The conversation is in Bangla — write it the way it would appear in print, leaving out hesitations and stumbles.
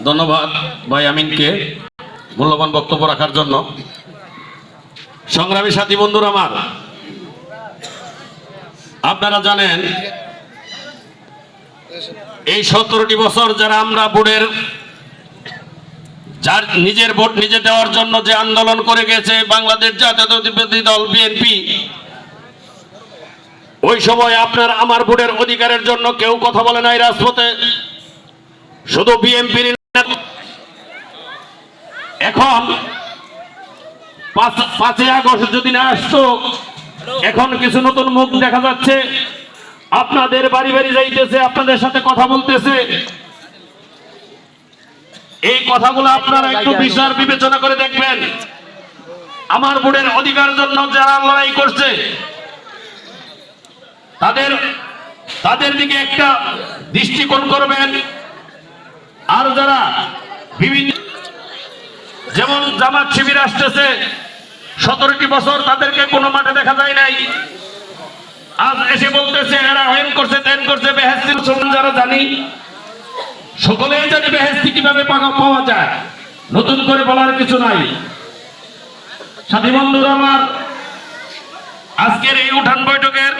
ধন্যবাদ ভাই আমিনকে মূল্যবান বক্তব্য রাখার জন্য। সংগ্রামী সাথী বন্ধুরা আমার, আপনারা জানেন এই 17টি বছর যারা আমরা বোর্ডের যার নিজের ভোট নিজে দেওয়ার জন্য যে আন্দোলন করে গেছে বাংলাদেশ জাতীয়তাবাদী দল বিএনপি, ওই সময় আপনার আমার ভোটের অধিকারের জন্য কেউ কথা বলে নাই রাজপথে, শুধু বিএনপির। এখন 5ই আগস্ট যদি না আসতো, এখন কিছু নতুন মুখ দেখা যাচ্ছে, আপনাদের বাড়ি বাড়ি যাইতেছে, আপনাদের সাথে কথা বলতেছে। এই কথাগুলো আপনারা একটু বিচার বিবেচনা করে দেখবেন। আমার ভোটের অধিকারের জন্য যারা লড়াই করছে তাদের দিকে একটা দৃষ্টিকোণ করবেন। আর যারা বিভিন্ন যেমন জামাত শিবির আসতেছে, 17টি বছর তাদেরকে কোনো মাঠে দেখা যায় নাই, আজ এসে বলতেছে এরা হেন করছে তেন করছে। বেহেশতি যারা জানি, সকলেই জানি বেহেশতি কিভাবে পাওয়া যায়, নতুন করে বলার কিছু নাই। সাথী বন্ধুরা আমার, আজকের এই উঠান বৈঠকের